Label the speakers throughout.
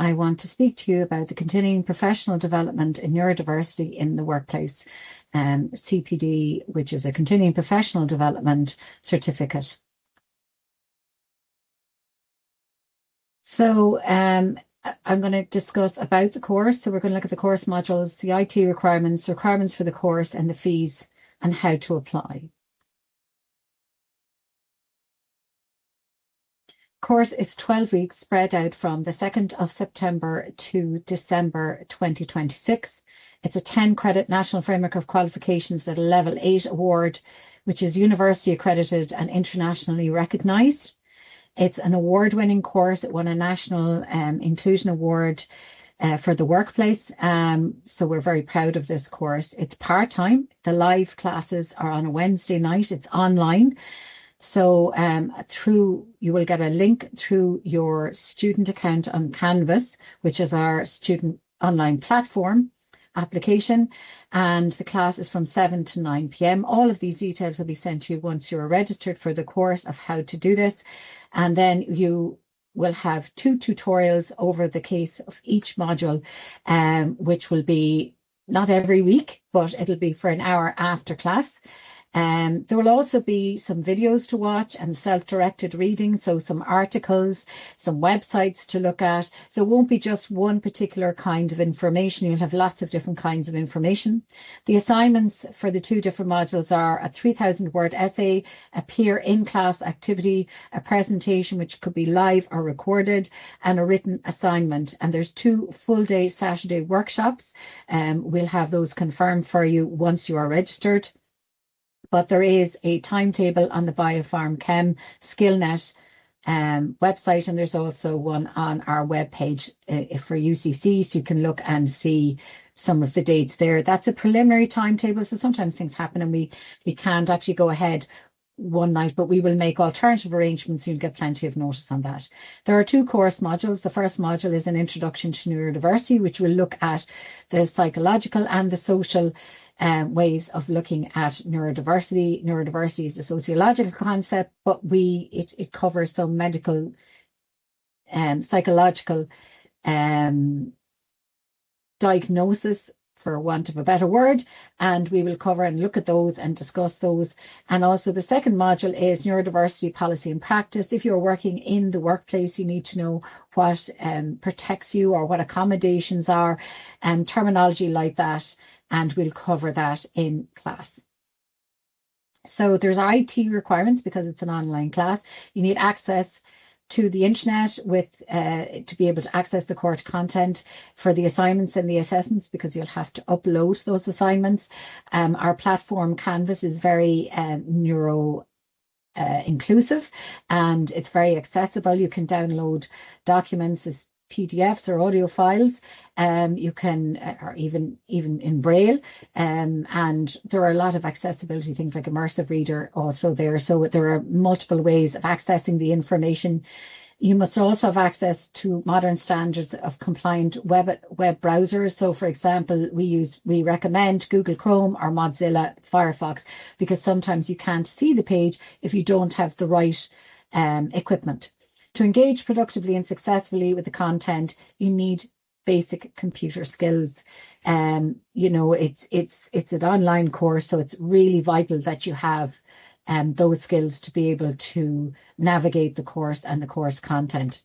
Speaker 1: I want to speak to you about the continuing professional development in neurodiversity in the workplace, CPD, which is a continuing professional development certificate. So I'm going to discuss about the course. So we're going to look at the course modules, the IT requirements for the course, and the fees and how to apply. Course is 12 weeks spread out from the 2nd of September to December 2026. It's a 10 credit National Framework of Qualifications at a level 8 award, which is university accredited and internationally recognised. It's an award-winning course. It won a National Inclusion Award for the workplace. So we're very proud of this course. It's part-time. The live classes are on a Wednesday night. It's online. So you will get a link through your student account on Canvas, which is our student online platform application, and the class is from 7 to 9 p.m. All of these details will be sent to you once you're registered for the course of how to do this, and then you will have 2 tutorials over the case of each module, which will be not every week, but it'll be for an hour after class. There will also be some videos to watch and self-directed reading, so some articles, some websites to look at. So it won't be just one particular kind of information. You'll have lots of different kinds of information. The assignments for the 2 different modules are a 3,000-word essay, a peer in-class activity, a presentation which could be live or recorded, and a written assignment. And there's 2 full-day Saturday workshops. We'll have those confirmed for you once you are registered. But there is a timetable on the Biopharm Chem SkillNet website, and there's also one on our webpage for UCC, so you can look and see some of the dates there. That's a preliminary timetable, so sometimes things happen and we can't actually go ahead one night, but we will make alternative arrangements. You'll get plenty of notice on that. There are 2 course modules. The first module is an introduction to neurodiversity, which will look at the psychological and the social ways of looking at neurodiversity. Neurodiversity is a sociological concept, but it covers some medical and psychological diagnosis, for want of a better word, and we will cover and look at those and discuss those. And also the second module is neurodiversity policy and practice. If you're working in the workplace, you need to know what protects you or what accommodations are, terminology like that, and we'll cover that in class. So there's IT requirements because it's an online class. You need access to the internet to be able to access the course content for the assignments and the assessments, because you'll have to upload those assignments. Our platform Canvas is very neuro inclusive, and it's very accessible. You can download documents as PDFs or audio files. You can, or even in Braille, and there are a lot of accessibility things like immersive reader also there. So there are multiple ways of accessing the information. You must also have access to modern standards of compliant web browsers. So, for example, we recommend Google Chrome or Mozilla Firefox, because sometimes you can't see the page if you don't have the right equipment. To engage productively and successfully with the content, you need basic computer skills. It's an online course, so it's really vital that you have those skills to be able to navigate the course and the course content.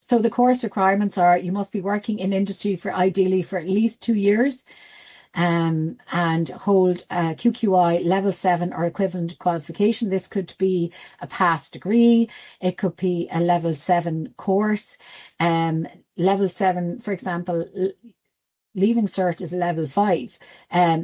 Speaker 1: So the course requirements are: you must be working in industry ideally for at least 2 years, and hold a QQI level 7 or equivalent qualification. This could be a past degree, it could be a level 7 course. Level 7, for example, Leaving Cert is level 5,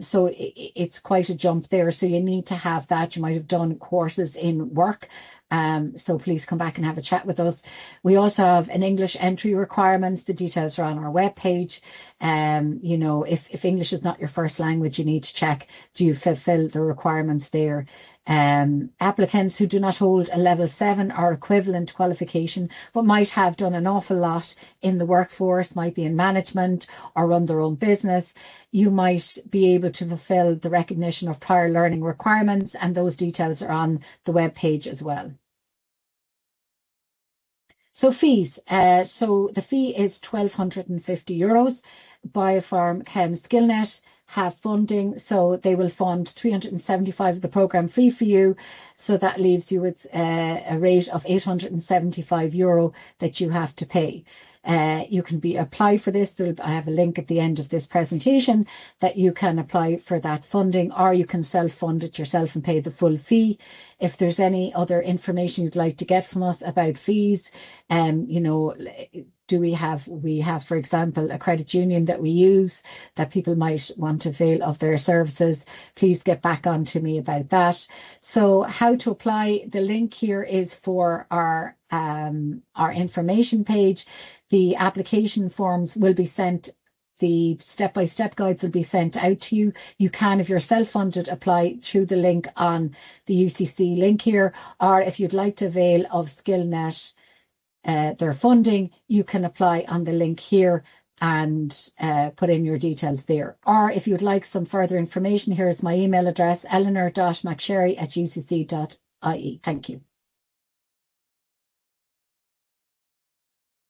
Speaker 1: so it's quite a jump there. So you need to have that. You might have done courses in work, so please come back and have a chat with us. We also have an English entry requirements. The details are on our webpage. If English is not your first language, you need to check, do you fulfill the requirements there. Applicants who do not hold a level 7 or equivalent qualification, but might have done an awful lot in the workforce, might be in management or run their own business, you might be able to fulfill the recognition of prior learning requirements, and those details are on the web page as well. So fees. So the fee is €1,250. Biopharm Chem Skillnet have funding, so they will fund 375 of the programme fee for you. So that leaves you with a rate of €875 that you have to pay. You can apply for this. I have a link at the end of this presentation that you can apply for that funding, or you can self-fund it yourself and pay the full fee. If there's any other information you'd like to get from us about fees, we have, for example, a credit union that we use that people might want to avail of their services. Please get back on to me about that. So how to apply, the link here is for our information page. The application forms will be sent, the step-by-step guides will be sent out to you. You can, if you're self-funded, apply through the link on the UCC link here, or if you'd like to avail of Skillnet, their funding, you can apply on the link here and put in your details there. Or if you'd like some further information, here's my email address, eleanor.mcsherry@ucc.ie. Thank you.